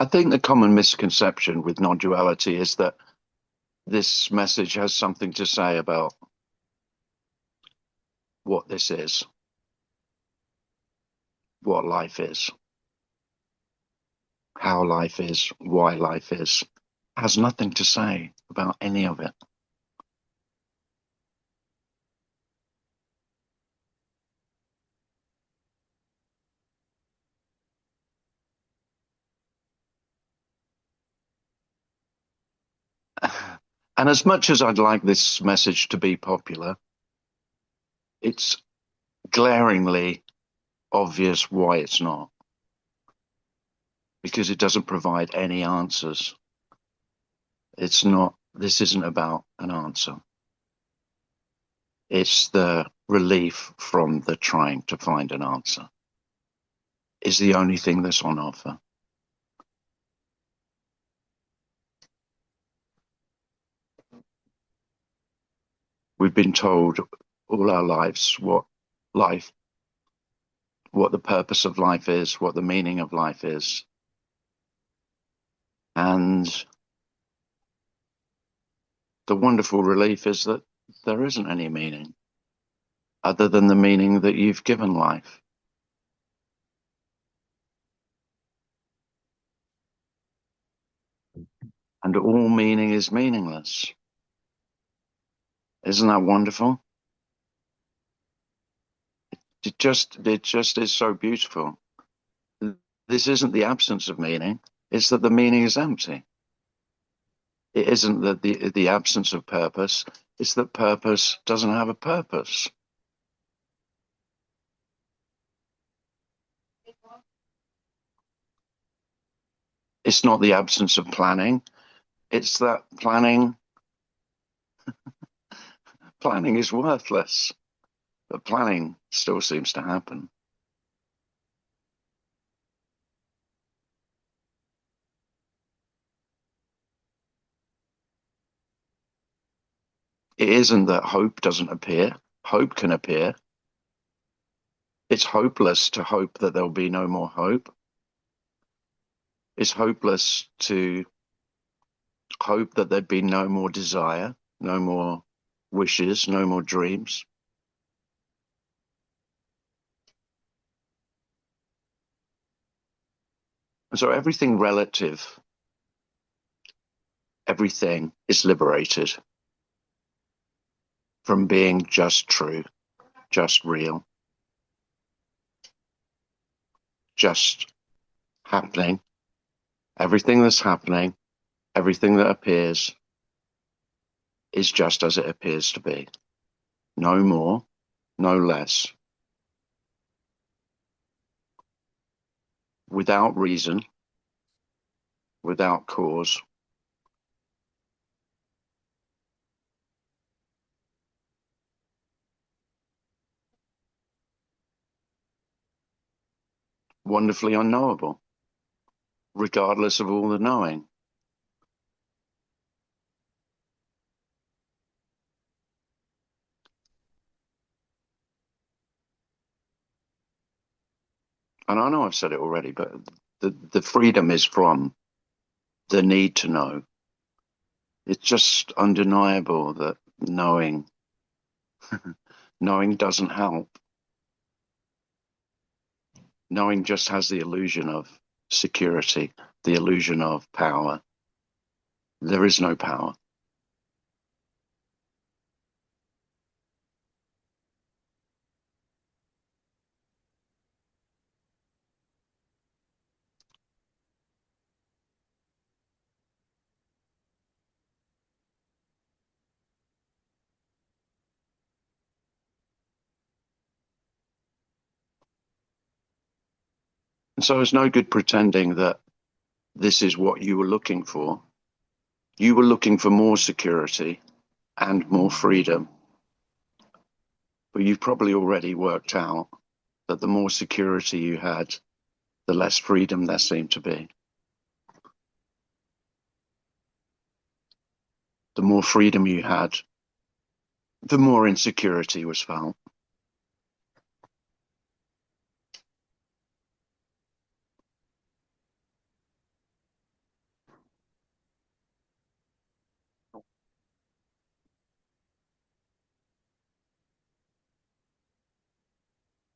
I think the common misconception with non-duality is that this message has something to say about what this is, what life is, how life is, why life is. It has nothing to say about any of it. And as much as I'd like this message to be popular, it's glaringly obvious why it's not, because it doesn't provide any answers. It's not, this isn't about an answer. It's the relief from the trying to find an answer is the only thing that's on offer. We've been told all our lives life, what the purpose of life is, what the meaning of life is. And the wonderful relief is that there isn't any meaning other than the meaning that you've given life. And all meaning is meaningless. Isn't that wonderful? It just is so beautiful. This isn't the absence of meaning, it's that the meaning is empty. It isn't that the absence of purpose, it's that purpose doesn't have a purpose. It's not the absence of planning, it's that planning is worthless, but planning still seems to happen. It isn't that hope doesn't appear. Hope can appear. It's hopeless to hope that there'll be no more hope. It's hopeless to hope that there'd be no more desire, no more wishes, no more dreams. And so everything relative, everything is liberated from being just true, just real, just happening. Everything that's happening, everything that appears is just as it appears to be. No more, no less. Without reason, without cause. Wonderfully unknowable, regardless of all the knowing. And I know I've said it already, but the freedom is from the need to know. It's just undeniable that knowing knowing doesn't help. Knowing just has the illusion of security, the illusion of power. There is no power. And so it's no good pretending that this is what you were looking for. You were looking for more security and more freedom. But you've probably already worked out that the more security you had, the less freedom there seemed to be. The more freedom you had, the more insecurity was felt.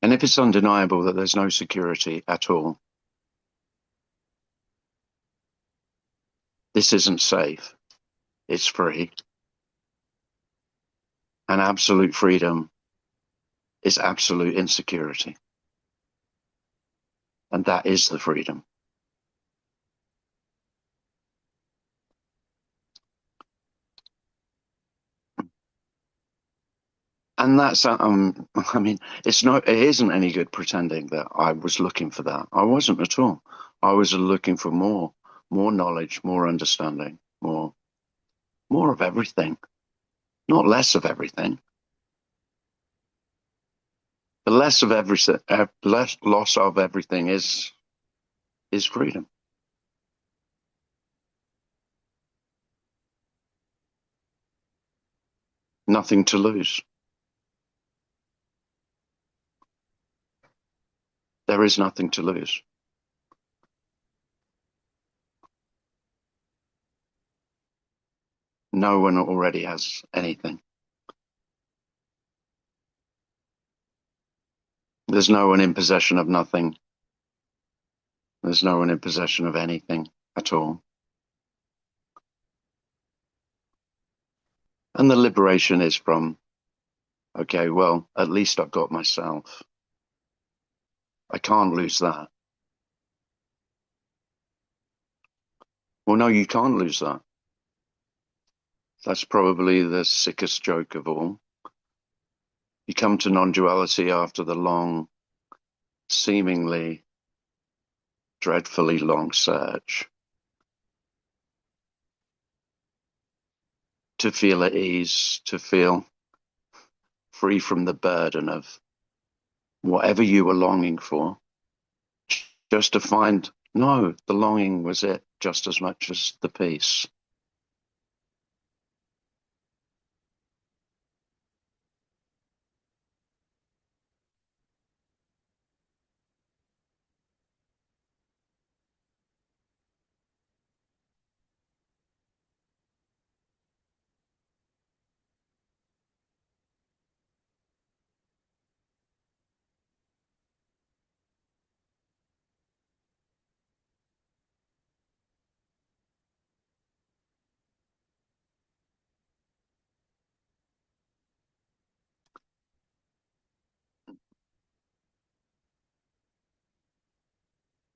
And if it's undeniable that there's no security at all, this isn't safe, it's free, and absolute freedom is absolute insecurity. And that is the freedom. And that's, I mean, it isn't any good pretending that I was looking for that. I wasn't at all. I was looking for more knowledge, more understanding, more of everything, not less of everything. The less of everything, less loss of everything is freedom. Nothing to lose. There is nothing to lose. No one already has anything. There's no one in possession of nothing. There's no one in possession of anything at all. And the liberation is from, okay, well, at least I've got myself. I can't lose that. Well, no, you can't lose that. That's probably the sickest joke of all. You come to non-duality after the long, seemingly dreadfully long search to feel at ease, to feel free from the burden of whatever you were longing for, just to find, no, the longing was it just as much as the peace.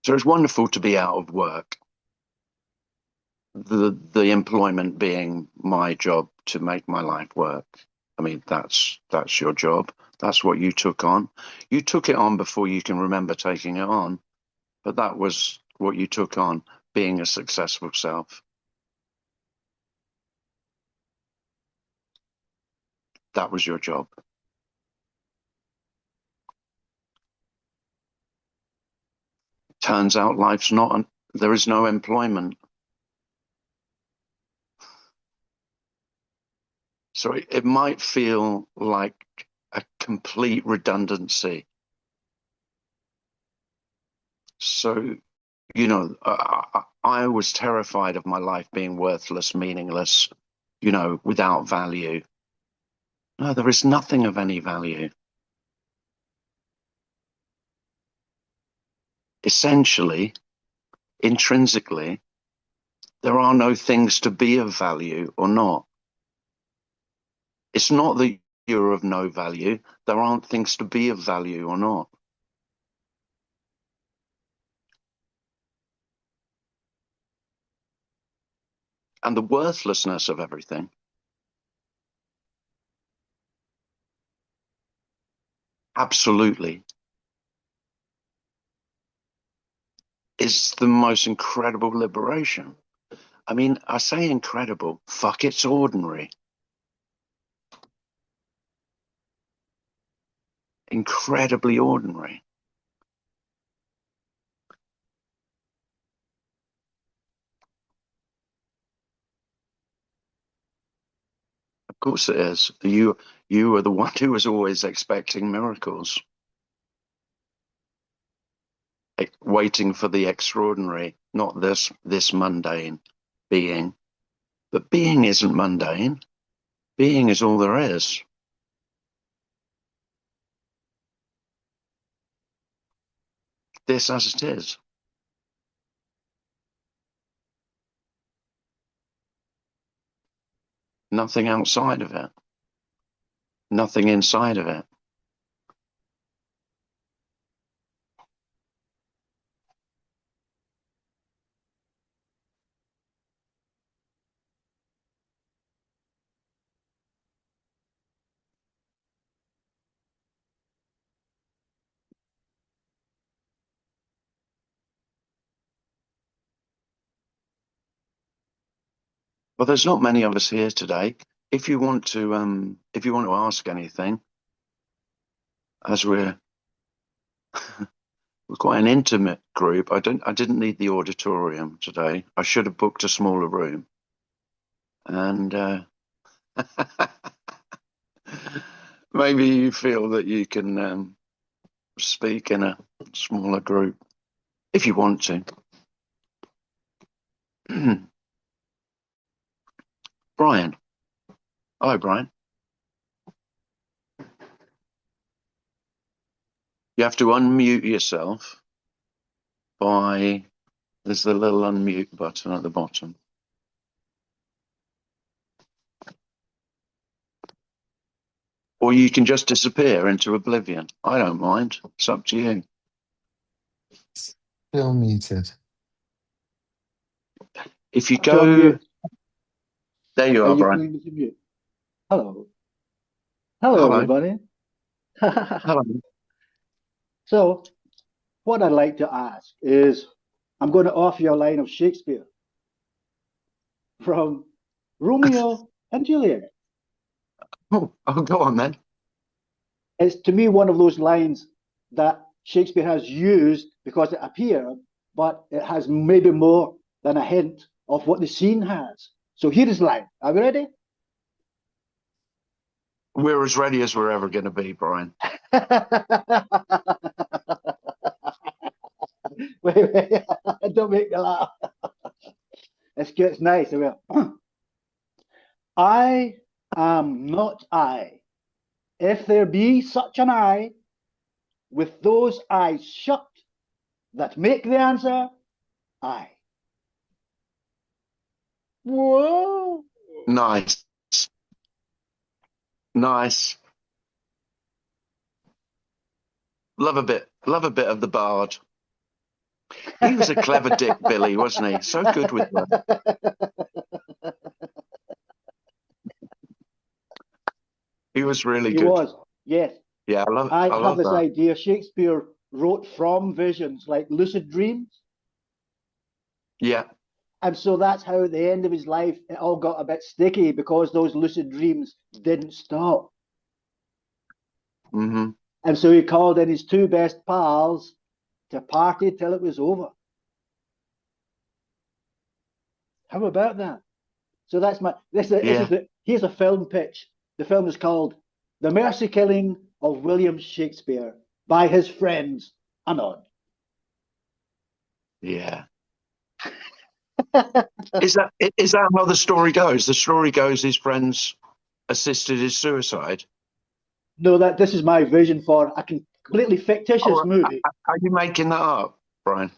So it's wonderful to be out of work. The employment being my job to make my life work. I mean, that's your job. That's what you took on. You took it on before you can remember taking it on, but that was what you took on, being a successful self. That was your job. Turns out life's not, there is no employment. So it might feel like a complete redundancy. So, I was terrified of my life being worthless, meaningless, without value. No, there is nothing of any value. Essentially, intrinsically, there are no things to be of value or not. It's not that you're of no value. There aren't things to be of value or not. And the worthlessness of everything, absolutely, is the most incredible liberation. I mean, I say incredible. Fuck, it's ordinary. Incredibly ordinary. Of course it is. You are the one who was always expecting miracles, waiting for the extraordinary, not this mundane being. But being isn't mundane. Being is all there is. this as it is. Nothing outside of it. Nothing inside of it. Well, there's not many of us here today. If you want to ask anything, as we're quite an intimate group, I didn't need the auditorium today. I should have booked a smaller room. And maybe you feel that you can speak in a smaller group if you want to. Brian. Hi, Brian. You have to unmute yourself by, there's the little unmute button at the bottom. Or you can just disappear into oblivion. I don't mind. It's up to you. Still muted. If you Still on go, mute. there you Are are, you Brian. feeling to mute? Hello. Hello, Hello. everybody. Hello. So, what I'd like to ask is, I'm going to offer you a line of Shakespeare from Romeo and Juliet. Oh, go on then. It's to me one of those lines that Shakespeare has used because it appeared, but it has maybe more than a hint of what the scene has. So here is the line. Are we ready? We're as ready as we're ever going to be, Brian. Wait, don't make me laugh. It's nice. I am not I. If there be such an I, with those eyes shut that make the answer I. Whoa. Nice. Nice. Love a bit of the bard. He was a clever dick, Billy, wasn't he? So good with words. He was really He good. was, yes. Yeah, I I have love this that. idea Shakespeare wrote from visions, like lucid dreams. Yeah. And so that's how at the end of his life it all got a bit sticky because those lucid dreams didn't stop. Mm-hmm. And so he called in his two best pals to party till it was over. How about that? So that's my here's a film pitch. The film is called The Mercy Killing of William Shakespeare by his friends Anon. Yeah. Is that how the story goes? The story goes his friends assisted his suicide. No, that this is my vision for a completely fictitious movie. Are you making that up, Brian?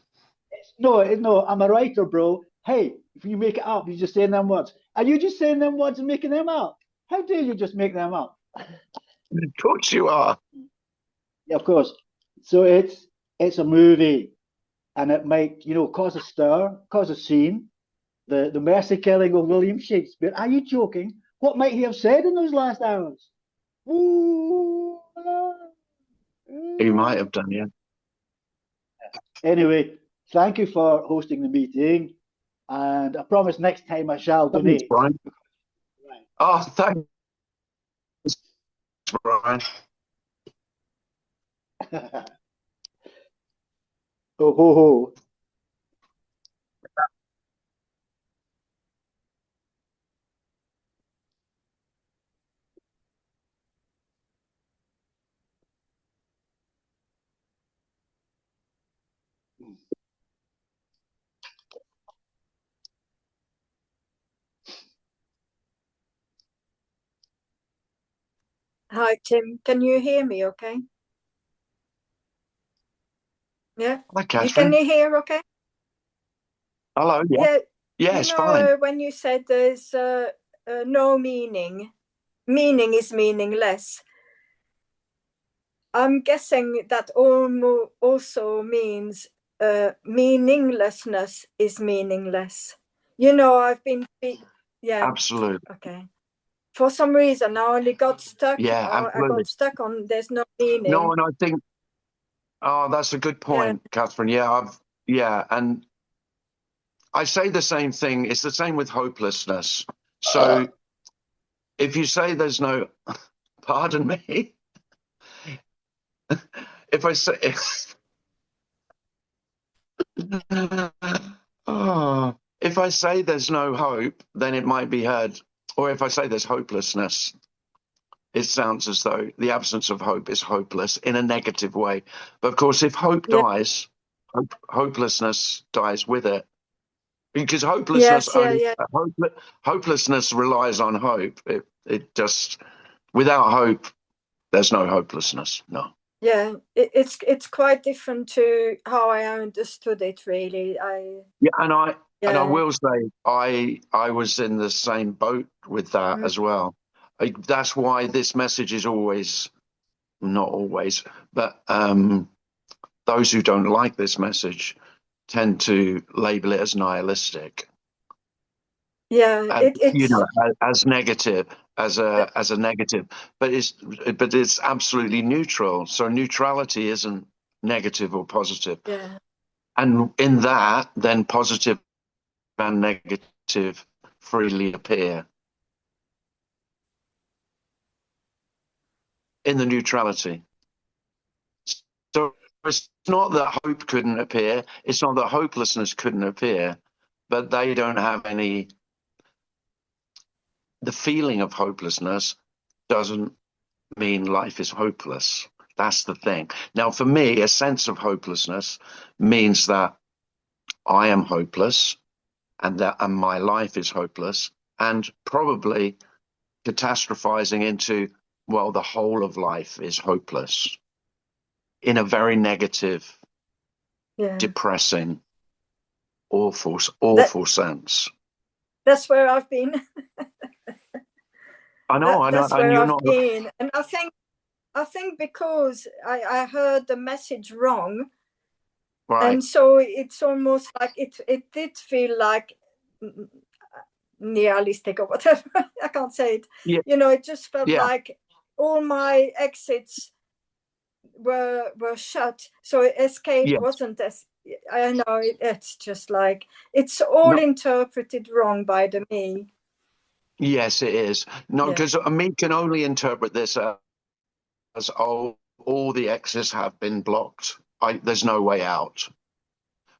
No, I'm a writer, bro. Hey, if you make it up, you're just saying them words. Are you just saying them words and making them up? How dare you just make them up? Of course you are. Yeah, of course. So it's a movie, and it might cause a stir, cause a scene. The mercy killing of William Shakespeare. Are you joking? What might he have said in those last hours? Ooh, He might have done, yeah. Anyway, thank you for hosting the meeting, and I promise next time I shall Thanks, donate. Brian. Right. Oh, thanks, Brian. Ho ho ho. Hi, Tim. Can you hear me okay? Yeah. Hi, You can Catherine. you hear okay? Hello. Yeah. Yeah. Yeah, You it's know, fine. when you said there's no meaning, meaning is meaningless. I'm guessing that also means meaninglessness is meaningless. You know, yeah, Absolutely. okay. For some reason, I only got stuck. Yeah, I got absolutely. stuck on there's no No, meaning. and I think, oh, that's a good Yeah, point, Catherine. Yeah, and I say the same thing. It's the same with hopelessness. So if you say there's no, pardon me, if I say, oh, if I say there's no hope, then it might be heard. Or if I say there's hopelessness, it sounds as though the absence of hope is hopeless in a negative way. But of course, if hope yeah, dies, hopelessness dies with it. Because yes, yeah, yeah, hopelessness relies on hope. It just without hope, there's no hopelessness. No. yeah. It's quite different to how I understood it. Really, Yeah, and I yeah, will say I was in the same boat with that mm, as well. That's why this message is always not always, but those who don't like this message tend to label it as nihilistic, yeah. as, as negative, as a negative. But it's absolutely neutral. So neutrality isn't negative or positive. Yeah, And in that, then positive and negative freely appear in the neutrality. So it's not that hope couldn't appear. It's not that hopelessness couldn't appear, but they don't have any. The feeling of hopelessness doesn't mean life is hopeless. That's the thing. Now, for me, a sense of hopelessness means that I am hopeless and my life is hopeless and probably catastrophizing into, well, the whole of life is hopeless in a very negative, yeah. depressing, awful, That awful sense. that's where I've been. I know, That's and where you're I've not been, and I think because I heard the message wrong, right. and so it's almost like it did feel like nihilistic or whatever. I can't say it. Yeah, You know, it just felt yeah, like all my exits were shut, so escape yeah. wasn't as. I know it's just like it's all No, interpreted wrong by the me. yes, it is. No, Yeah, because me can only interpret this as, oh, all the exits have been blocked. There's no way out.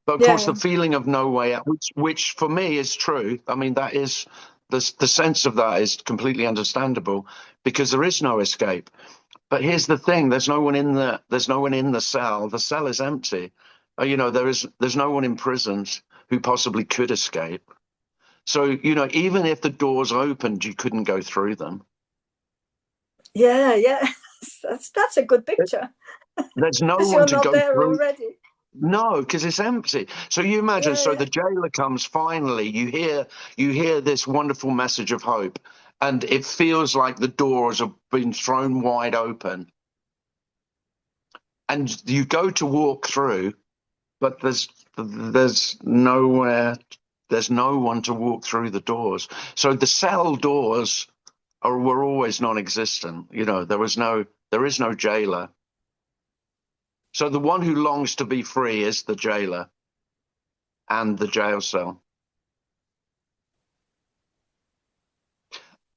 But of course, yeah, the feeling of no way out, which for me is true. I mean, that is the sense of that is completely understandable because there is no escape. But here's the thing: there's no one in the cell. The cell is empty. There's no one imprisoned who possibly could escape. So even if the doors opened, you couldn't go through them. yeah, yeah. That's a good picture There's no because one you're to not go there through. already. No, because it's empty. So you imagine, Yeah, so yeah, the jailer comes finally, you hear this wonderful message of hope, and it feels like the doors have been thrown wide open. And you go to walk through, but there's nowhere, there's no one to walk through the doors. So the cell doors were always non-existent. There is no jailer. So the one who longs to be free is the jailer and the jail cell.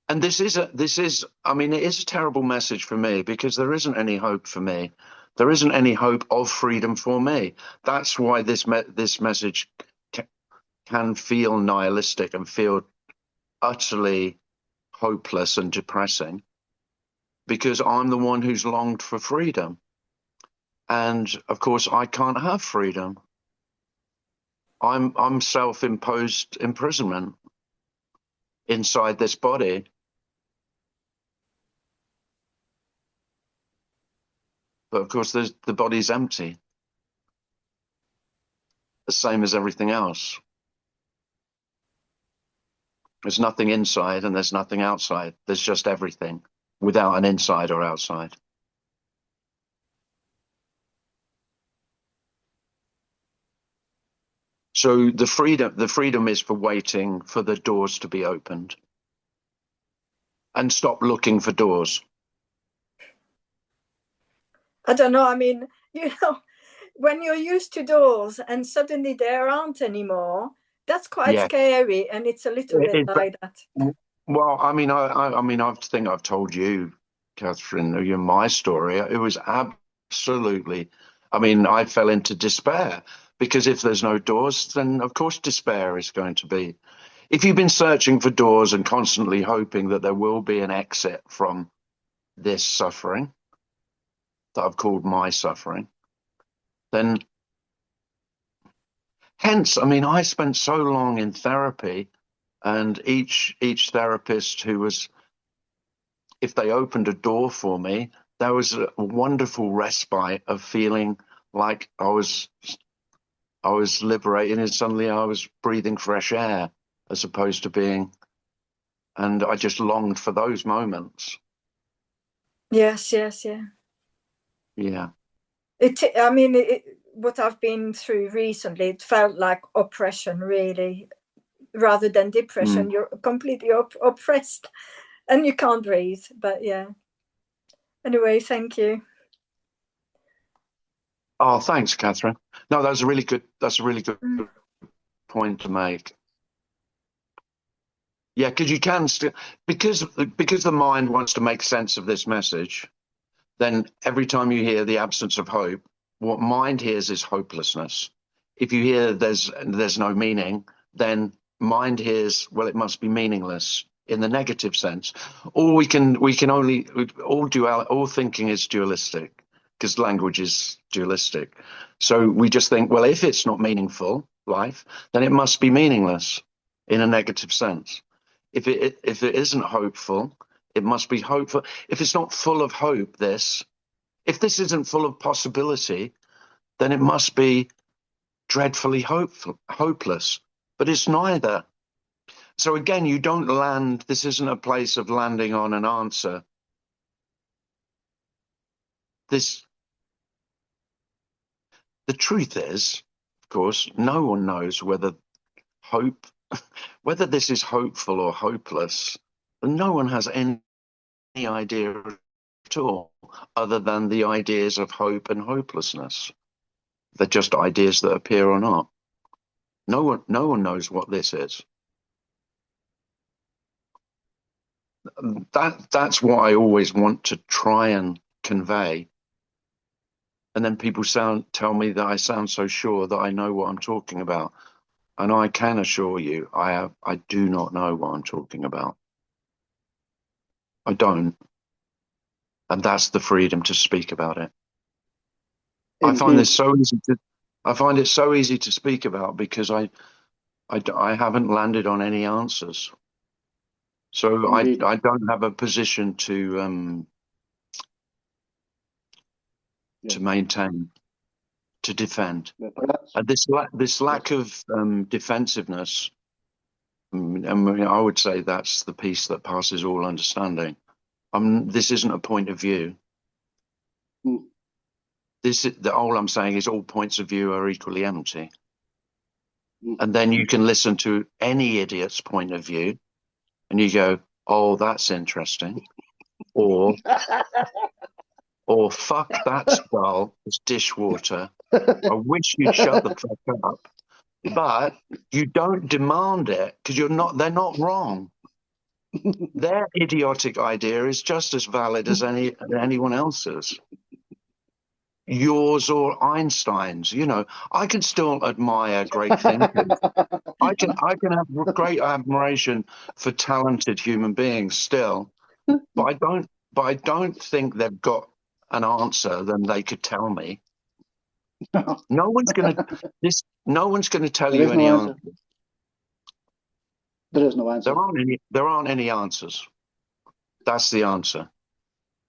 And I mean, it is a terrible message for me because there isn't any hope for me. There isn't any hope of freedom for me. That's why this message can feel nihilistic and feel utterly hopeless and depressing because I'm the one who's longed for freedom. And of course, I can't have freedom. I'm self-imposed imprisonment inside this body. But of course, the body's empty. the same as everything else. There's nothing inside and there's nothing outside. There's just everything without an inside or outside. So the freedom is for waiting for the doors to be opened and stop looking for doors. I don't know. I mean, when you're used to doors and suddenly there aren't anymore, that's quite scary. And it's a little bit like that. Well, I mean, I think I've told you, Catherine, my story. It was absolutely, I mean, I fell into despair because if there's no doors, then of course despair is going to be. If you've been searching for doors and constantly hoping that there will be an exit from this suffering that I've called my suffering, then hence, I mean, I spent so long in therapy, and each therapist who was, if they opened a door for me, there was a wonderful respite of feeling like I was liberated, and suddenly I was breathing fresh air as opposed to being, and I just longed for those moments. Yes. Yeah. I mean, what I've been through recently, it felt like oppression, really, rather than depression. You're completely oppressed and you can't breathe. But yeah. Anyway, thank you. Oh, thanks, Catherine. No, that's a really good point to make. Yeah, because you can still, because the mind wants to make sense of this message, then every time you hear the absence of hope, what mind hears is hopelessness. If you hear there's no meaning, then mind hears, well, it must be meaningless in the negative sense. Or all thinking is dualistic because language is dualistic. So we just think, well, if it's not meaningful, life, then it must be meaningless in a negative sense. If it isn't hopeful, it must be hopeful. If it's not full of hope, if this isn't full of possibility, then it must be dreadfully hopeless. But it's neither. So again, you don't land, this isn't a place of landing on an answer. The truth is, of course, no one knows whether this is hopeful or hopeless. And no one has any idea at all, other than the ideas of hope and hopelessness. They're just ideas that appear or not. No one knows what this is. That's what I always want to try and convey. And then people tell me that I sound so sure that I know what I'm talking about. And I can assure you, I do not know what I'm talking about. I don't. And that's the freedom to speak about it. Indeed. I find it so easy to speak about because I haven't landed on any answers. So I don't have a position to maintain, to defend. And this lack of defensiveness, I would say that's the peace that passes all understanding. This isn't a point of view. All I'm saying is all points of view are equally empty. And then you can listen to any idiot's point of view and you go, oh, that's interesting. Or fuck, that's dull, it's dishwater. I wish you'd shut the fuck up. But you don't demand it because they're not wrong. Their idiotic idea is just as valid as anyone else's. Yours or Einstein's, I can still admire great thinkers. I can have great admiration for talented human beings still, but I don't think they've got an answer than they could tell me. No one's going to tell you any answer. There is no answer. There aren't any answers. That's the answer.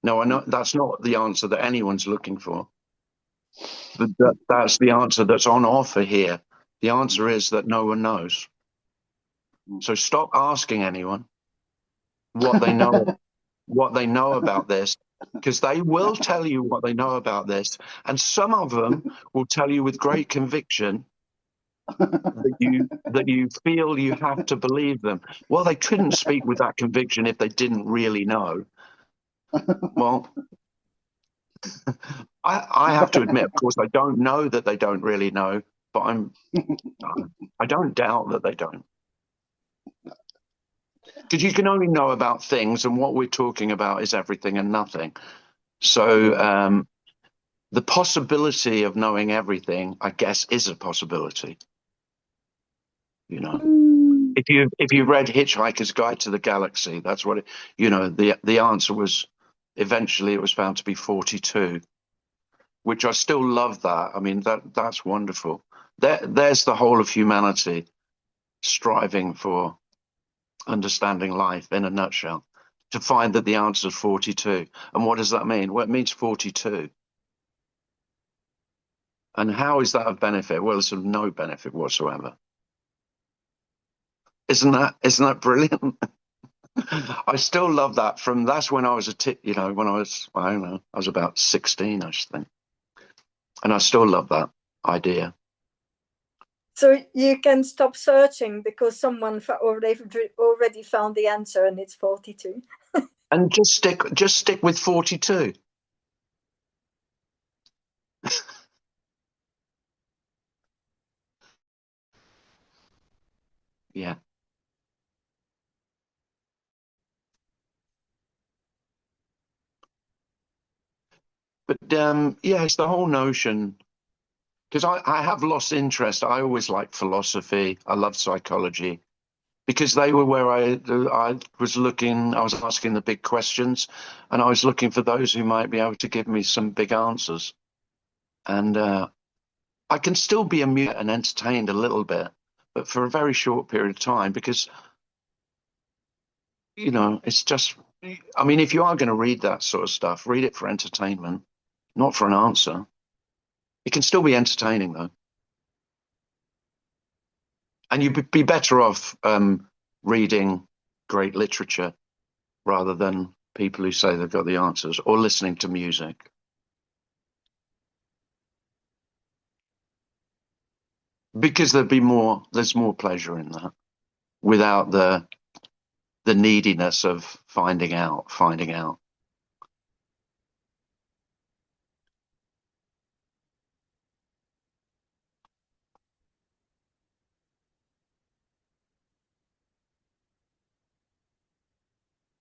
No, I know that's not the answer that anyone's looking for. But that's the answer that's on offer here The answer is that no one knows. So stop asking anyone what they know about this, because they will tell you what they know about this, and some of them will tell you with great conviction that you feel you have to believe them. Well, they couldn't speak with that conviction if they didn't really know. Well, I have to admit, of course, I don't know that they don't really know, but I don't doubt that they don't. Because you can only know about things, and what we're talking about is everything and nothing. So the possibility of knowing everything, I guess, is a possibility. You know, if you read Hitchhiker's Guide to the Galaxy, that's what it, you know. The answer was eventually it was found to be 42, which I still love. That, I mean, that's wonderful. There's the whole of humanity striving for understanding life in a nutshell, to find that the answer is 42. And what does that mean? Well, it means 42. And how is that of benefit? Well, it's of no benefit whatsoever. Isn't that brilliant? I still love that. That's when I was when I don't know, I was about 16, I should think. And I still love that idea. So you can stop searching because someone already found the answer, and it's 42. And just stick with 42. Yeah. But yeah, it's the whole notion, because I have lost interest. I always liked philosophy. I loved psychology, because they were where I was asking the big questions, and I was looking for those who might be able to give me some big answers. And I can still be amused and entertained a little bit, but for a very short period of time, because, it's just, I mean, if you are going to read that sort of stuff, read it for entertainment, not for an answer. It can still be entertaining, though. And you'd be better off reading great literature rather than people who say they've got the answers, or listening to music. Because there's more pleasure in that, without the neediness of finding out.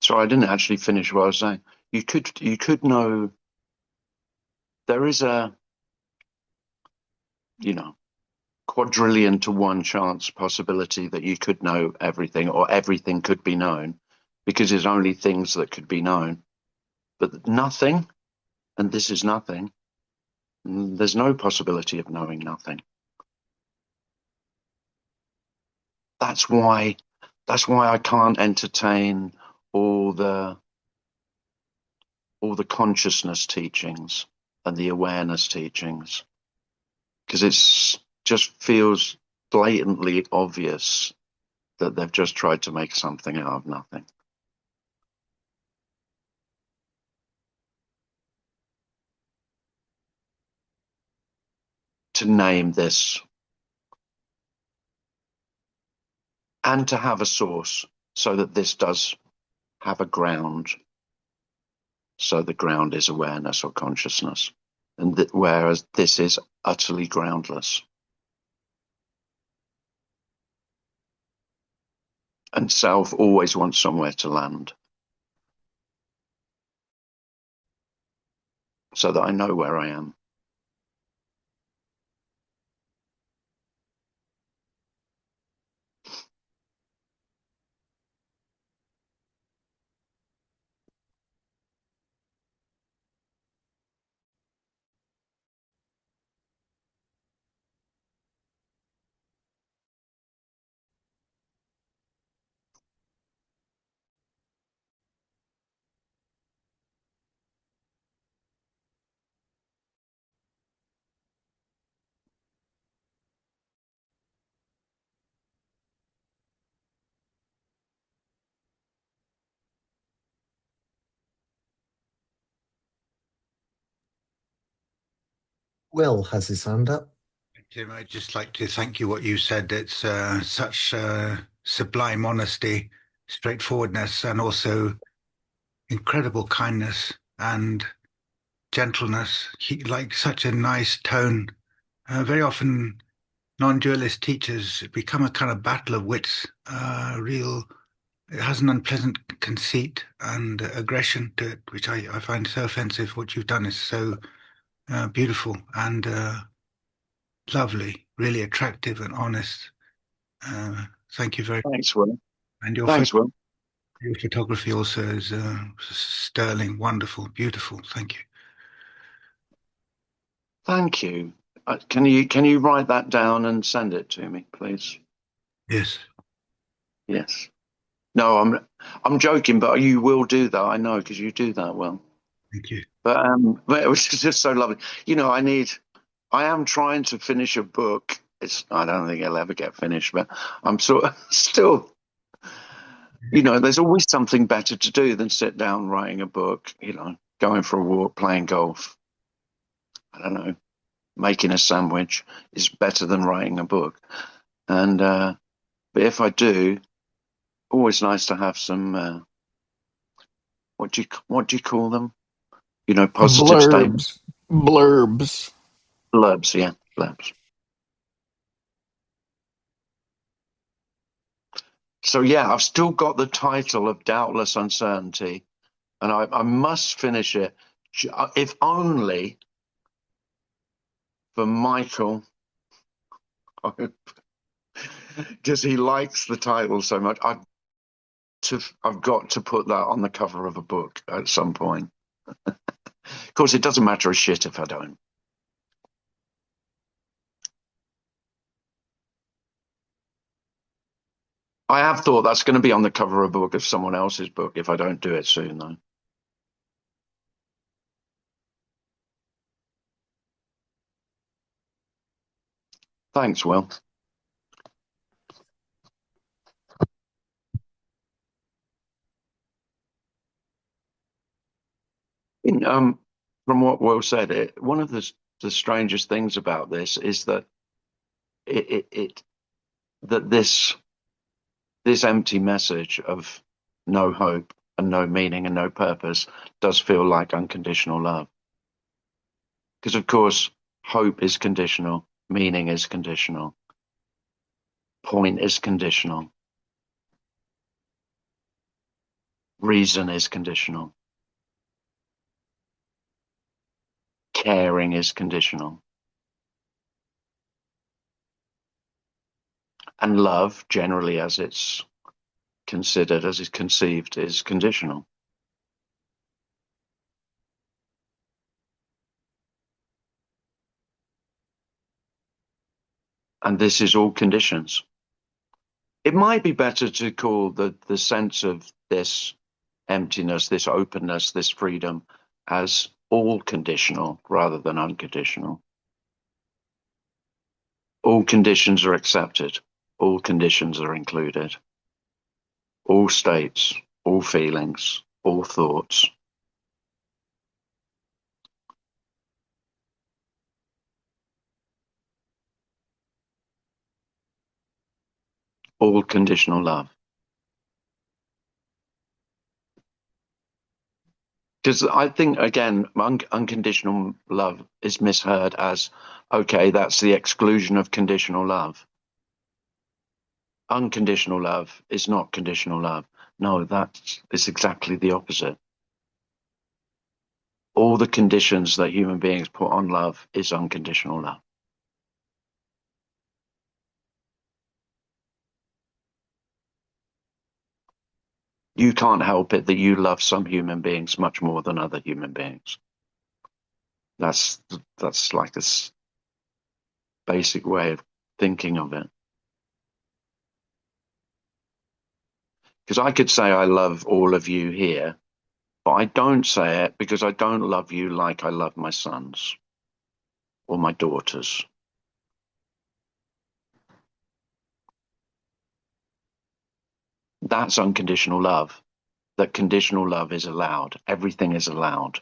So I didn't actually finish what I was saying. You could know, there is a, quadrillion to one chance possibility that you could know everything, or everything could be known, because there's only things that could be known. But nothing, and this is nothing, there's no possibility of knowing nothing. That's why I can't entertain all the consciousness teachings and the awareness teachings, because it's just feels blatantly obvious that they've just tried to make something out of nothing. To name this, and to have a source, so that this does have a ground. So the ground is awareness or consciousness, and whereas this is utterly groundless. And self always wants somewhere to land, so that I know where I am. Will has his hand up. Jim, I'd just like to thank you what you said. It's such sublime honesty, straightforwardness, and also incredible kindness and gentleness, like such a nice tone. Very often, non-dualist teachers become a kind of battle of wits. It has an unpleasant conceit and aggression to it, which I find so offensive. What you've done is so beautiful and lovely, really attractive and honest. Thank you very much. Thanks, Will. And Thanks, Will. your photography also is sterling, wonderful, beautiful. Thank you. Thank you. Can you write that down and send it to me, please? Yes. Yes. No, I'm joking, but you will do that. I know, because you do that well. Thank you. But it was just so lovely. You know, I am trying to finish a book. I don't think it'll ever get finished, but I'm sort of still, you know, there's always something better to do than sit down writing a book, you know, going for a walk, playing golf. I don't know, making a sandwich is better than writing a book. And, but if I do, always nice to have some, what do you call them? You know, positive statements. Blurbs. Blurbs, yeah, blurbs. So yeah, I've still got the title of Doubtless Uncertainty, and I must finish it, if only for Michael, because he likes the title so much. I've got to put that on the cover of a book at some point. Of course, it doesn't matter a shit if I don't. I have thought that's going to be on the cover of a book of someone else's book if I don't do it soon, though. Thanks, Will. From what Will said, one of the strangest things about this is that that this empty message of no hope and no meaning and no purpose does feel like unconditional love. Because of course, hope is conditional, meaning is conditional, point is conditional, reason is conditional, caring is conditional. And love, generally as it's considered, as it's conceived, is conditional. And this is all conditions. It might be better to call the sense of this emptiness, this openness, this freedom as all conditional rather than unconditional. All conditions are accepted. All conditions are included. All states, all feelings, all thoughts. All conditional love. Because I think, again, unconditional love is misheard as, okay, that's the exclusion of conditional love. Unconditional love is not conditional love. No, it's exactly the opposite. All the conditions that human beings put on love is unconditional love. You can't help it that you love some human beings much more than other human beings. That's like this basic way of thinking of it. Because I could say I love all of you here, but I don't say it because I don't love you like I love my sons or my daughters. That's unconditional love. That conditional love is allowed. Everything is allowed.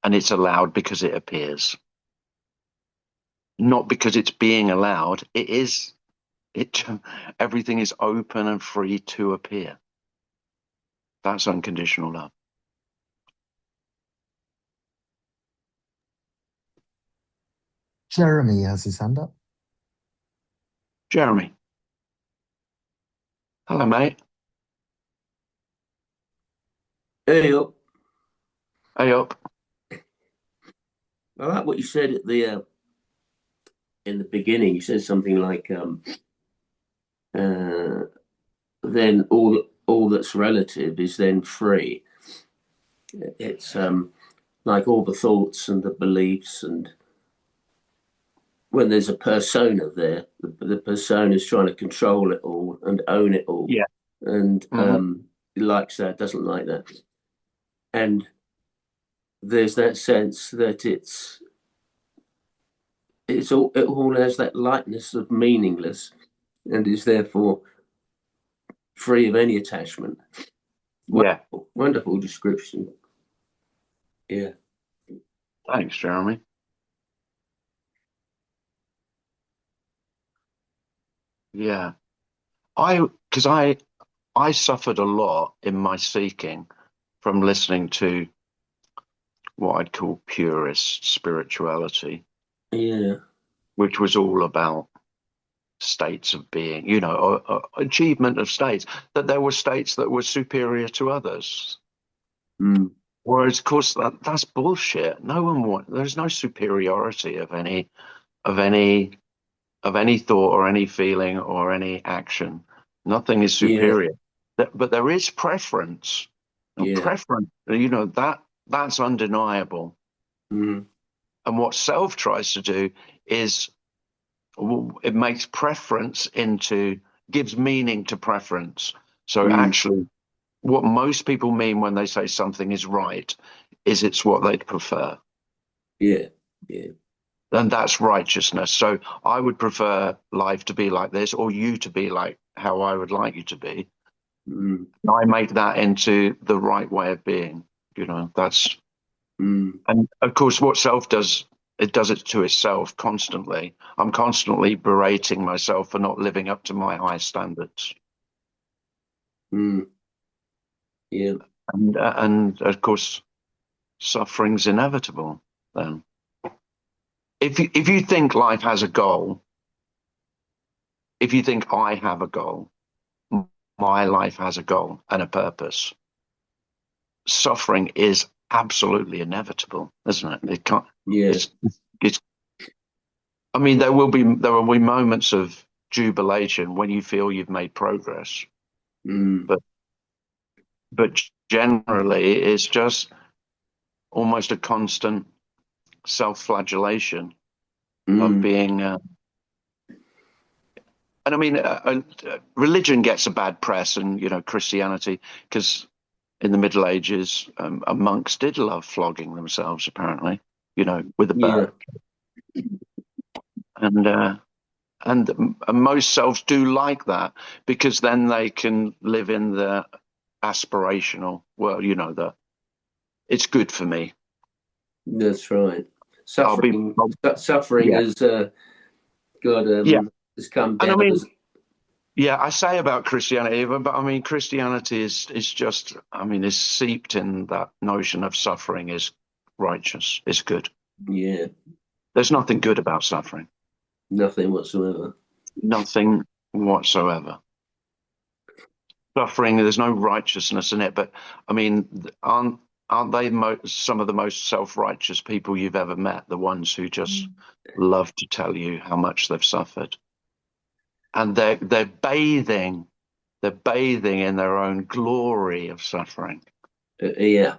And it's allowed because it appears. not because it's being allowed. Everything is open and free to appear. That's unconditional love. Jeremy has his hand up. Jeremy. Hello, mate. Hey up. Hey up. I like what you said at the in the beginning. You said something like then all that's relative is then free. It's like all the thoughts and the beliefs, and when there's a persona there, the persona is trying to control it all and own it all. Yeah. And he likes that, doesn't like that. And there's that sense that it all has that lightness of meaningless and is therefore free of any attachment. Wonderful, wonderful description. Yeah. Thanks, Jeremy. Yeah. Because I suffered a lot in my seeking from listening to what I'd call purist spirituality. Yeah. Which was all about states of being, achievement of states, that there were states that were superior to others. Whereas, of course, that's bullshit. There's no superiority of any thought or any feeling or any action. Nothing is superior. But there is preference. Preference, that's undeniable. And what self tries to do is it makes preference gives meaning to preference. So actually, what most people mean when they say something is right is it's what they'd prefer. Yeah. And that's righteousness. So I would prefer life to be like this, or you to be like how I would like you to be. I make that into the right way of being. That's and of course what self does, it does it to itself constantly. I'm constantly berating myself for not living up to my high standards. Yeah. And of course, suffering's inevitable then. If you think life has a goal, if you think I have a goal, my life has a goal and a purpose, suffering is absolutely inevitable, isn't it? It can't. Yeah. It's. I mean, there will be moments of jubilation when you feel you've made progress, but generally it's just almost a constant self-flagellation of being. And I mean, religion gets a bad press, and Christianity, because in the Middle Ages, monks did love flogging themselves, apparently, with a bird. And most selves do like that, because then they can live in the aspirational world. It's good for me. That's right. Suffering has has come down. And I say about Christianity, but I mean, Christianity is just, is seeped in that notion of suffering is righteous, is good. Yeah. There's nothing good about suffering. Nothing whatsoever. Nothing whatsoever. Suffering, there's no righteousness in it. But I mean, aren't they some of the most self-righteous people you've ever met? The ones who just love to tell you how much they've suffered, and they're bathing in their own glory of suffering. Yeah.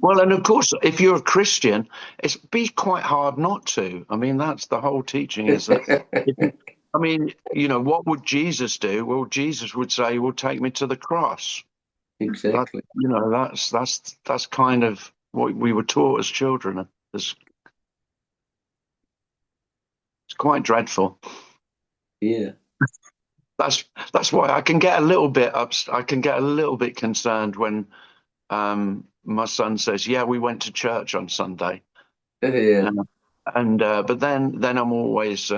Well, and of course, if you're a Christian, it's be quite hard not to. I mean, that's the whole teaching, is that. What would Jesus do? Well, Jesus would say, "Well, take me to the cross." Exactly. That's kind of what we were taught as children. It's quite dreadful. Yeah. That's why I can get a little bit concerned when my son says, "Yeah, we went to church on Sunday." Yeah. And but then I'm always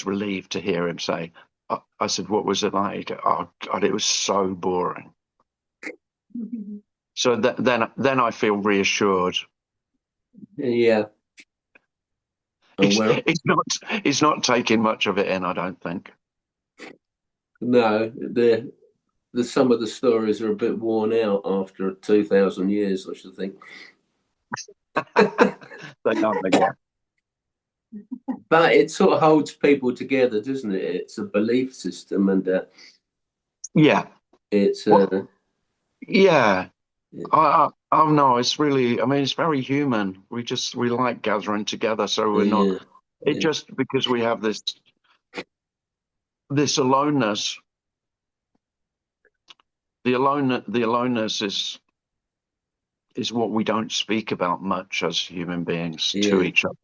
relieved to hear him say, I said, what was it like? He'd go, oh God, it was so boring. So then I feel reassured. Yeah. He's not taking much of it in, I don't think. No, some of the stories are a bit worn out after 2,000 years, I should think. They aren't they? Yeah. But it sort of holds people together, doesn't it? It's a belief system, and Yeah. it's Well, yeah. Oh no, it's really, I mean, it's very human. We like gathering together. So we're not, it just because we have this aloneness, the aloneness is what we don't speak about much as human beings to each other.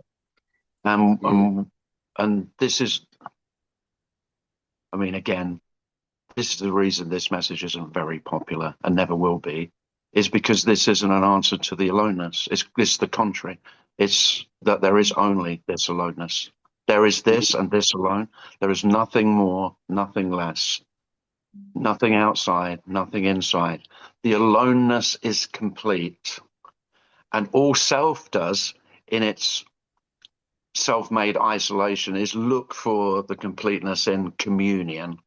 And this is, I mean, again, this is the reason this message isn't very popular and never will be, is because this isn't an answer to the aloneness. It's the contrary. It's that there is only this aloneness. There is this and this alone. There is nothing more, nothing less, nothing outside, nothing inside. The aloneness is complete. And all self does in its self-made isolation is look for the completeness in communion.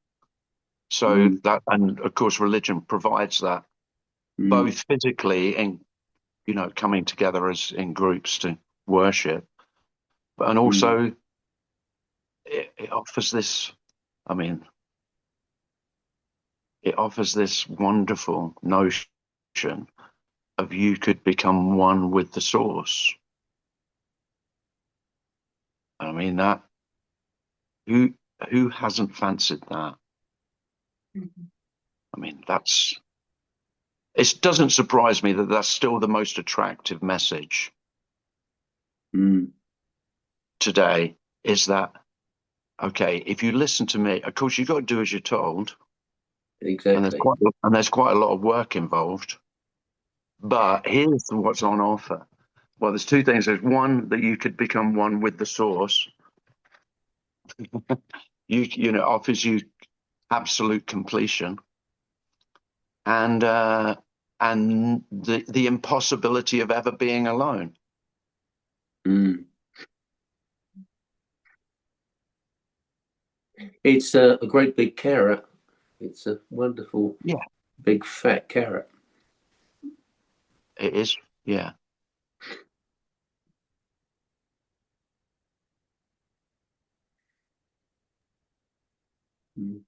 So that, and of course, religion provides that both physically in, coming together as in groups to worship, and also it offers this, I mean, it offers this wonderful notion of you could become one with the source. I mean, that, who hasn't fancied that? I mean, it doesn't surprise me that that's still the most attractive message today, is that, okay, if you listen to me, of course, you've got to do as you're told. exactly. And there's quite a lot of work involved. But here's what's on offer. Well, there's two things. There's one, that you could become one with the source. Offers you absolute completion, and the impossibility of ever being alone. It's a great big carrot. It's a wonderful, big fat carrot. It is, yeah.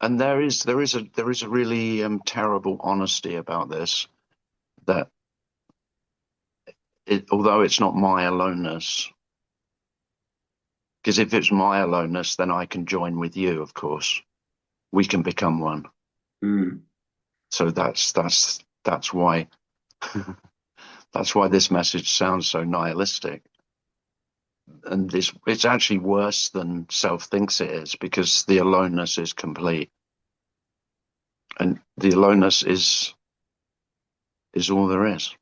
And there is a really terrible honesty about this, that although it's not my aloneness, because if it's my aloneness, then I can join with you, of course. We can become one. So that's why that's why this message sounds so nihilistic. And it's actually worse than self thinks it is, because the aloneness is complete. And the aloneness is all there is.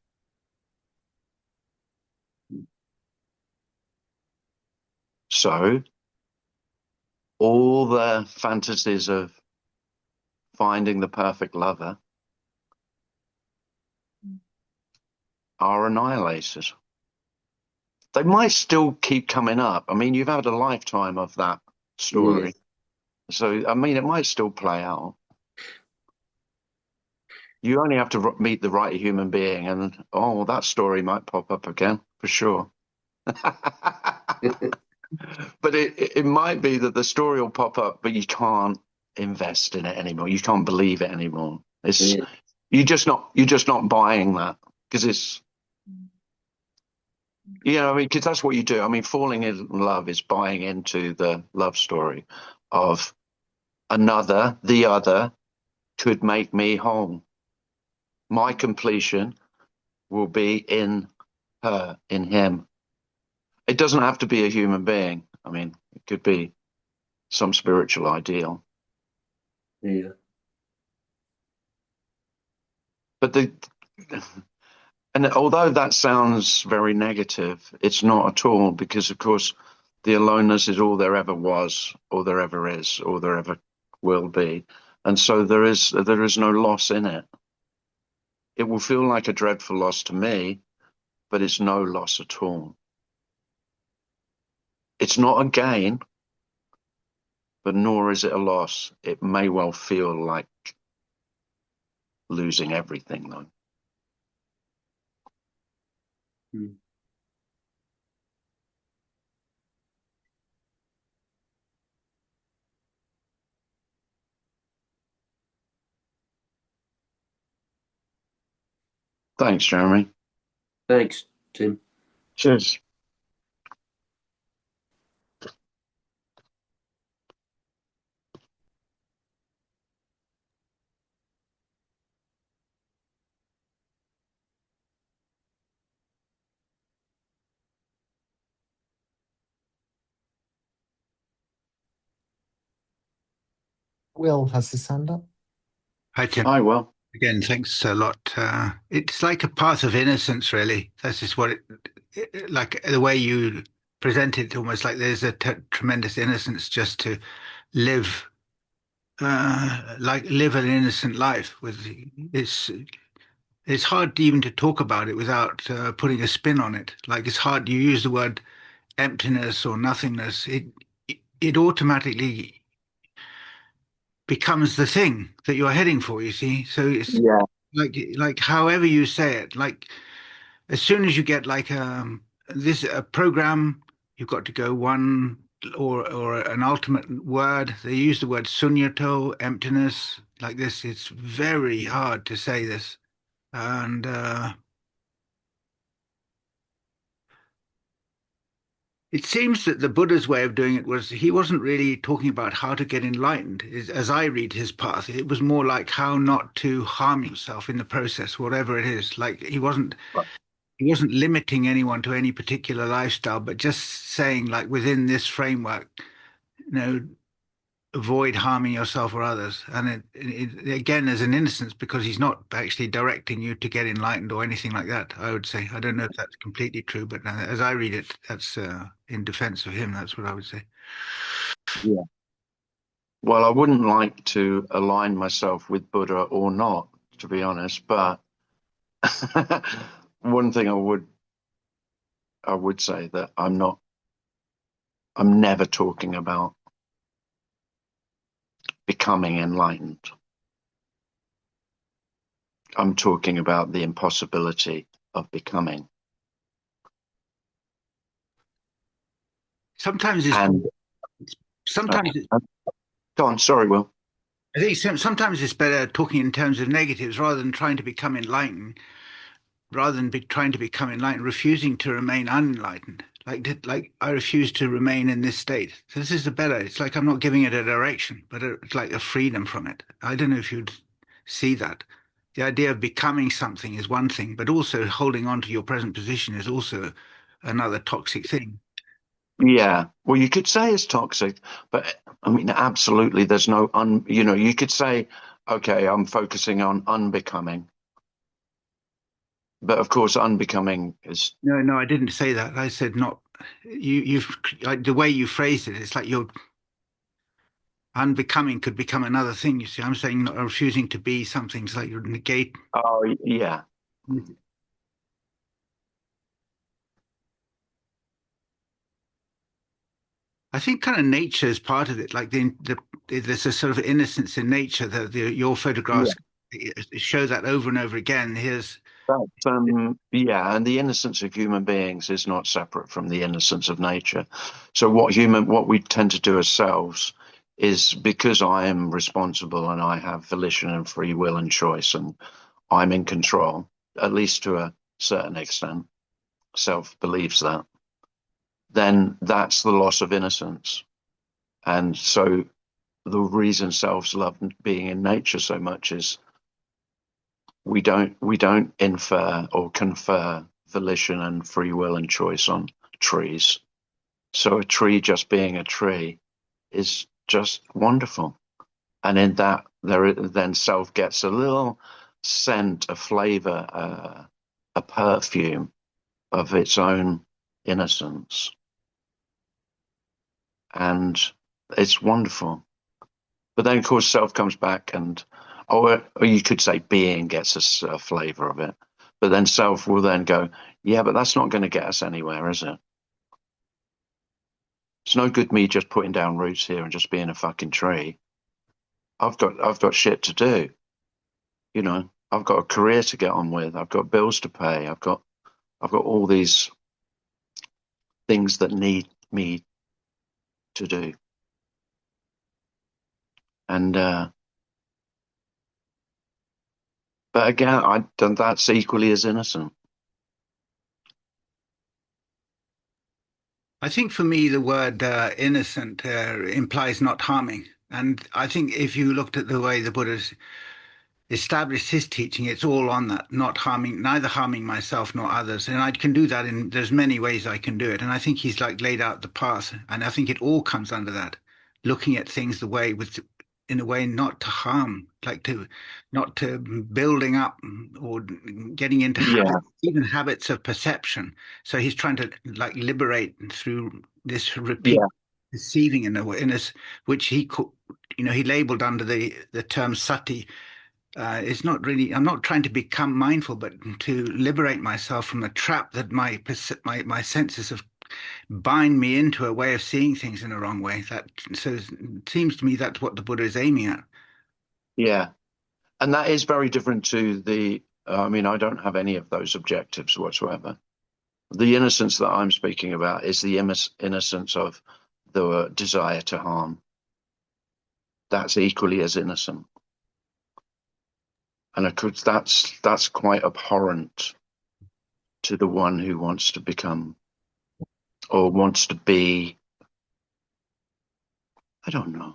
So all the fantasies of finding the perfect lover are annihilated. They might still keep coming up. I mean, you've had a lifetime of that story. So, I mean, it might still play out. You only have to meet the right human being, and that story might pop up again, for sure. But it might be that the story will pop up, but you can't invest in it anymore. You can't believe it anymore. You're just not buying that, because it's, because that's what you do. I mean, falling in love is buying into the love story of the other could make me whole. My completion will be in her, in him. It doesn't have to be a human being. I mean, it could be some spiritual ideal. Yeah. But And although that sounds very negative, it's not at all, because of course the aloneness is all there ever was, all there ever is, all there ever will be. And so there is no loss in it. It will feel like a dreadful loss to me, but it's no loss at all. It's not a gain, but nor is it a loss. It may well feel like losing everything, though. Hmm. Thanks, Jeremy. Thanks, Tim. Cheers. Will has his hand up. Hi, Tim. Hi, Will. Again, thanks a lot. It's like a path of innocence, really. That's just what like the way you present it, almost like there's a tremendous innocence just to live, like live an innocent life. With it's hard even to talk about it without putting a spin on it. Like it's hard. You use the word emptiness or nothingness. It automatically becomes the thing that you're heading for. You see, so it's Yeah. like however you say it, like as soon as you get like this a program, you've got to go one or an ultimate word. They use the word sunyato, emptiness, like this. It's very hard to say this, and it seems that the Buddha's way of doing it was he wasn't really talking about how to get enlightened. As I read his path, it was more like how not to harm yourself in the process, whatever it is. Like he wasn't limiting anyone to any particular lifestyle, but just saying like within this framework, you know, avoid harming yourself or others. And again, there's an innocence because he's not actually directing you to get enlightened or anything like that. I would say I don't know if that's completely true, but as I read it, that's in defense of him. That's what I would say. Yeah. Well, I wouldn't like to align myself with Buddha or not, to be honest, but one thing I would say that I'm never talking about becoming enlightened. I'm talking about the impossibility of becoming. Sometimes it's And sometimes it's, go on, sorry, Will. I think sometimes it's better talking in terms of negatives rather than trying to become enlightened. Rather than trying to become enlightened, refusing to remain unenlightened. Like I refuse to remain in this state. So this is the better. It's like I'm not giving it a direction, but it's like a freedom from it. I don't know if you'd see that. The idea of becoming something is one thing, but also holding on to your present position is also another toxic thing. Yeah, well, you could say it's toxic, but I mean, absolutely, there's no you could say, okay, I'm focusing on unbecoming, but of course, unbecoming is, No, I didn't say that. I said not. You've like the way you phrased it. It's like you're unbecoming could become another thing. You see, I'm saying not refusing to be something. It's like you negate. oh, yeah, I think kind of nature is part of it. Like there's a sort of innocence in nature that your yeah. photographs show that over and over again. Here's Yeah, and the innocence of human beings is not separate from the innocence of nature. So what we tend to do ourselves is, because I am responsible and I have volition and free will and choice and I'm in control, at least to a certain extent, self believes that, then that's the loss of innocence. And so the reason selves love being in nature so much is we don't infer or confer volition and free will and choice on trees. So a tree just being a tree is just wonderful. And in that, then self gets a little scent, a flavor, a perfume of its own innocence. And it's wonderful. But then, of course, self comes back and, or you could say being gets a flavor of it. But then self will then go, yeah, but that's not going to get us anywhere, is it? It's no good me just putting down roots here and just being a fucking tree. I've got shit to do. You know, I've got a career to get on with. I've got bills to pay. I've got all these things that need me to do. And but again, that's equally as innocent. I think for me, the word innocent implies not harming. And I think if you looked at the way the Buddha's established his teaching, it's all on that, not harming, neither harming myself nor others. And I can do that there's many ways I can do it. And I think he's like laid out the path. And I think it all comes under that, looking at things in a way not to harm, not to building up or getting into habits, even habits of perception. So he's trying to like liberate through this repeat deceiving in a way, which he he labeled under the term sati. It's not really, I'm not trying to become mindful, but to liberate myself from the trap that my senses of bind me into a way of seeing things in a wrong way. So it seems to me that's what the Buddha is aiming at. Yeah. And that is very different to I mean, I don't have any of those objectives whatsoever. The innocence that I'm speaking about is the innocence of the desire to harm. That's equally as innocent. And of course, that's quite abhorrent to the one who wants to become or wants to be. I don't know.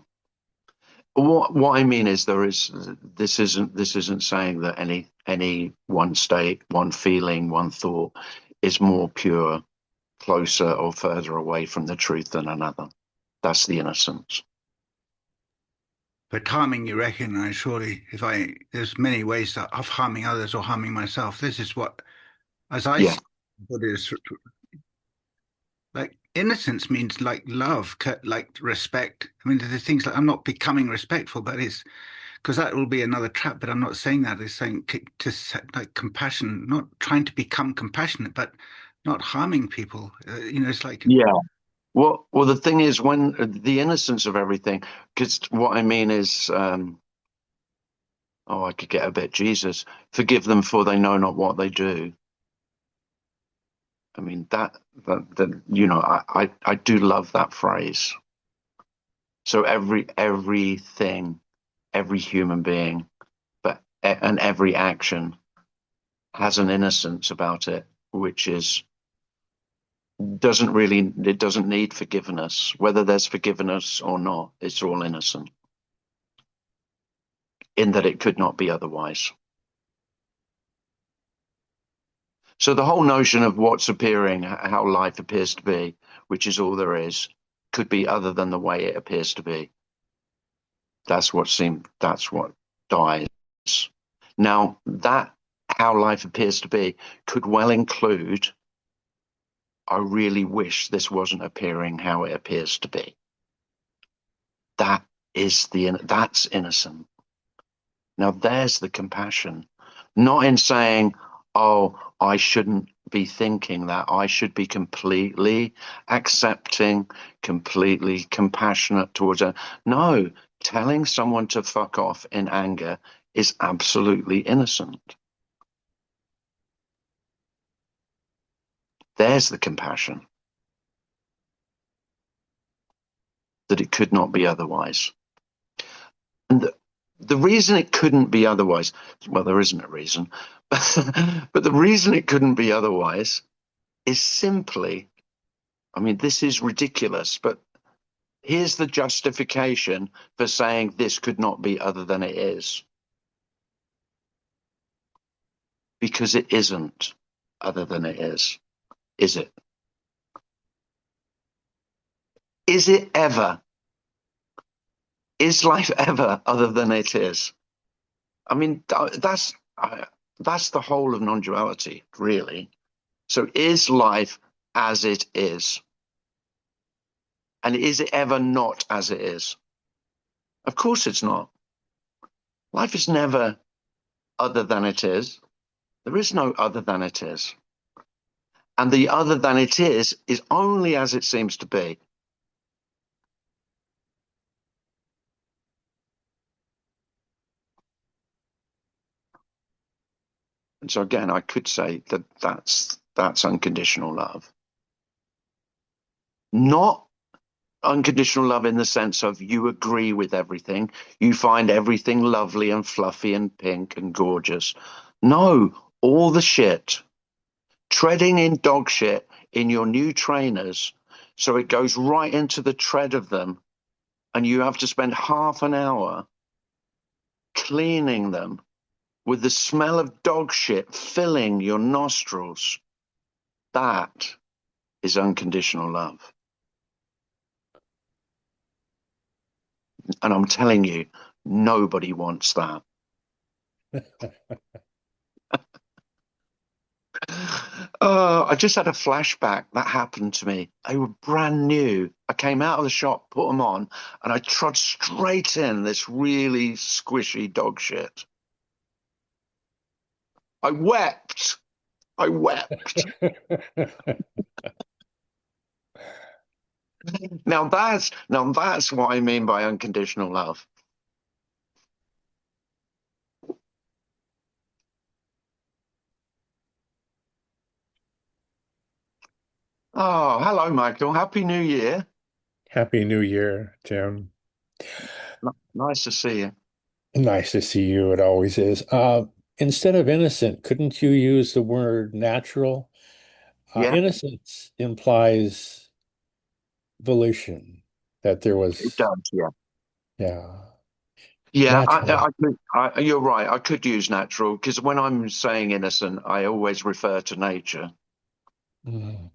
What I mean is this isn't saying that any one state, one feeling, one thought is more pure, closer or further away from the truth than another. That's the innocence. But harming, you recognize, surely, there's many ways of harming others or harming myself. This is what, as I see, Buddhist, like innocence means like love, like respect. I mean, there's things like I'm not becoming respectful, but it's because that will be another trap. But I'm not saying that. It's saying like compassion, not trying to become compassionate, but not harming people. It's like Well, the thing is, when the innocence of everything, because what I mean is, I could get a bit Jesus. Forgive them, for they know not what they do. I mean that I do love that phrase. So everything, every human being, and every action has an innocence about it, which doesn't need forgiveness. Whether there's forgiveness or not, it's all innocent, in that it could not be otherwise. So the whole notion of what's appearing, how life appears to be, which is all there is, could be other than the way it appears to be. That's what dies. Now, that how life appears to be could well include, I really wish this wasn't appearing how it appears to be. That's innocent. Now there's the compassion, not in saying, oh, I shouldn't be thinking that. I should be completely accepting, completely compassionate towards it. No, telling someone to fuck off in anger is absolutely innocent. There's the compassion, that it could not be otherwise. And the reason it couldn't be otherwise, well, there isn't a reason, but the reason it couldn't be otherwise is simply, I mean, this is ridiculous, but here's the justification for saying this could not be other than it is. Because it isn't other than it is it? Is it ever? Is life ever other than it is? I mean, that's the whole of non-duality, really. So is life as it is? And is it ever not as it is? Of course it's not. Life is never other than it is. There is no other than it is. And the other than it is only as it seems to be. And so again, I could say that that's unconditional love. Not unconditional love in the sense of you agree with everything. You find everything lovely and fluffy and pink and gorgeous. No, all the shit. Treading in dog shit in your new trainers so it goes right into the tread of them, and you have to spend half an hour cleaning them with the smell of dog shit filling your nostrils. That is unconditional love. And I'm telling you, nobody wants that. I just had a flashback that happened to me. They were brand new. I came out of the shop, put them on, and I trod straight in this really squishy dog shit. I wept. I wept. Now that's what I mean by unconditional love. Oh, hello, Michael. Happy New Year. Happy New Year, Tim. Nice to see you. Nice to see you. It always is. Instead of innocent, couldn't you use the word natural? Yeah, Innocence implies volition, that there it was, does. Yeah. yeah, Yeah, natural. you're right. I could use natural because when I'm saying innocent, I always refer to nature. Mm.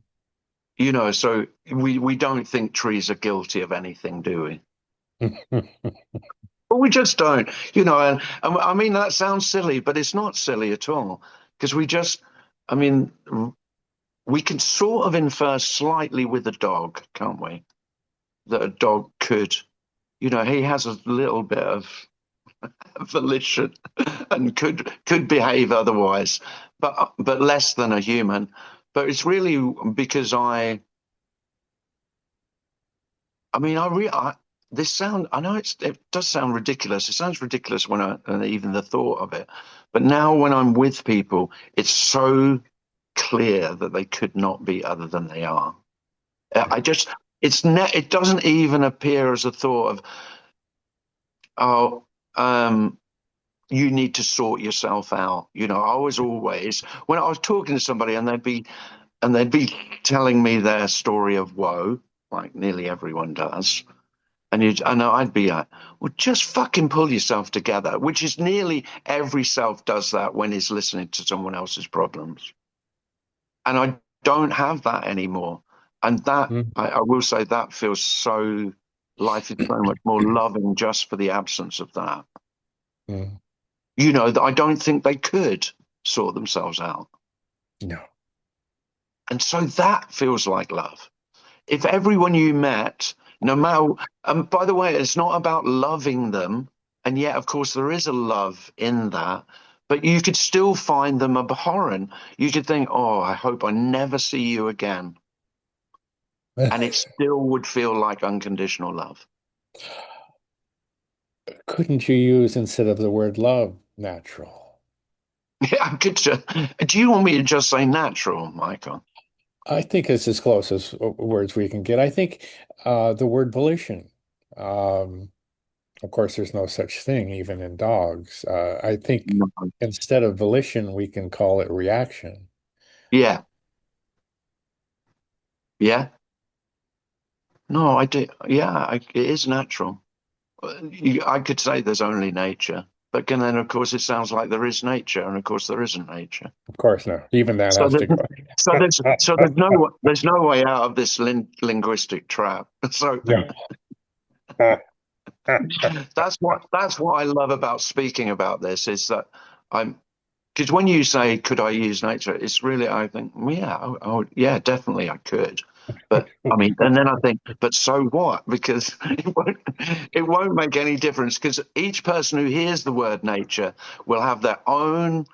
You know, so we don't think trees are guilty of anything, do we? But we just don't. You know, and I mean that sounds silly, but it's not silly at all because I mean, we can sort of infer slightly with a dog, can't we? That a dog could, you know, he has a little bit of volition and could behave otherwise, but less than a human. But it's really because I mean, this sound. I know it does sound ridiculous. It sounds ridiculous when even the thought of it. But now when I'm with people, it's so clear that they could not be other than they are. I just, it doesn't even appear as a thought of, oh, you need to sort yourself out. You know, I was always when I was talking to somebody and they'd be telling me their story of woe, like nearly everyone does. And I'd be like, well, just fucking pull yourself together, which is nearly every self does that when he's listening to someone else's problems. And I don't have that anymore. And that, Mm. I will say, that feels so, life is so much more loving just for the absence of that. Mm. You know, that I don't think they could sort themselves out. No. And so that feels like love. If everyone you met, no matter, and by the way, it's not about loving them. And yet, of course, there is a love in that. But you could still find them abhorrent. You could think, oh, I hope I never see you again. And it still would feel like unconditional love. Couldn't you use, instead of the word love, natural? Yeah, I could. Do you want me to just say natural, Michael? I think it's as close as words we can get. I think the word volition. Um, of course, there's no such thing even in dogs. I think No. instead of volition, we can call it reaction. Yeah, yeah. No, I do. Yeah, it is natural. I could say there's only nature, but then of course it sounds like there is nature, and of course there isn't nature. Of course, no. Even that So has to there's go. there's no way out of this linguistic trap. So Yeah. that's what I love about speaking about this is that I'm Because when you say, could I use nature? It's really, I think, well, yeah, yeah, definitely I could. But I mean, and then I think, but so what? Because it won't make any difference, because each person who hears the word nature will have their own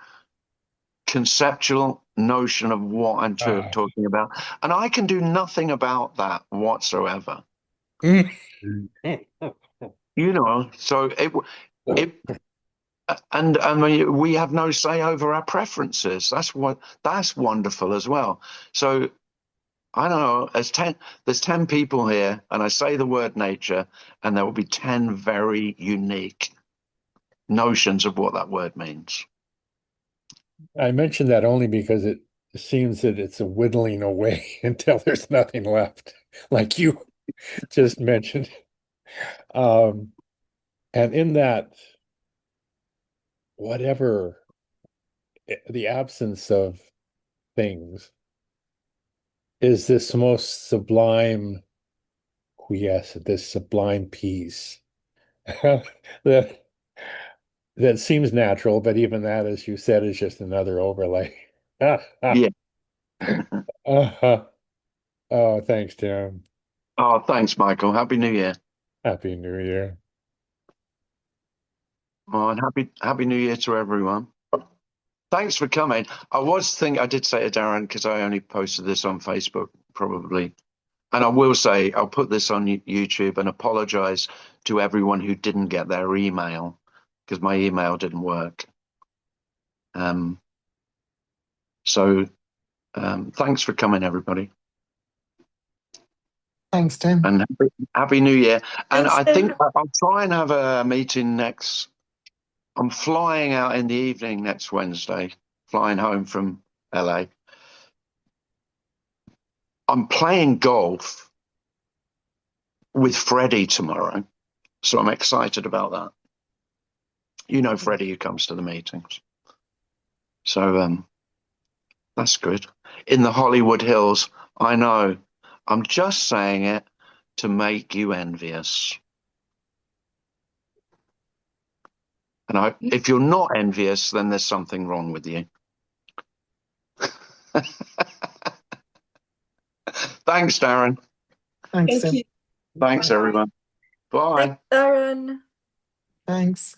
conceptual notion of what I'm talking about. And I can do nothing about that whatsoever. Mm. You know, so and I mean, we have no say over our preferences. That's wonderful as well. So I don't know, there's 10 people here, and I say the word nature, and there will be 10 very unique notions of what that word means. I mentioned that only because it seems that it's a whittling away until there's nothing left, like you just mentioned. And in that, whatever the absence of things is this most sublime quiescence, this sublime peace that that seems natural, but even that, as you said, is just another overlay. Yeah. Oh, thanks, Tim. Oh, thanks, Michael. Happy New Year. Happy New Year. Oh, and happy New Year to everyone. Thanks for coming. I did say to Darren, because I only posted this on Facebook, probably. And I will say, I'll put this on YouTube and apologize to everyone who didn't get their email, because my email didn't work. Thanks for coming, everybody. Thanks, Tim. And happy New Year. And Thanks, I Tim. think I'll try and have a meeting next. I'm flying out in the evening next Wednesday, flying home from LA. I'm playing golf with Freddie tomorrow, so I'm excited about that. You know Freddie, who comes to the meetings. So that's good. In the Hollywood Hills, I know. I'm just saying it to make you envious. And if you're not envious, then there's something wrong with you. Thanks, Darren. Thanks, Thank Tim. you. Thanks, everyone. Bye. Thanks, Darren. Thanks.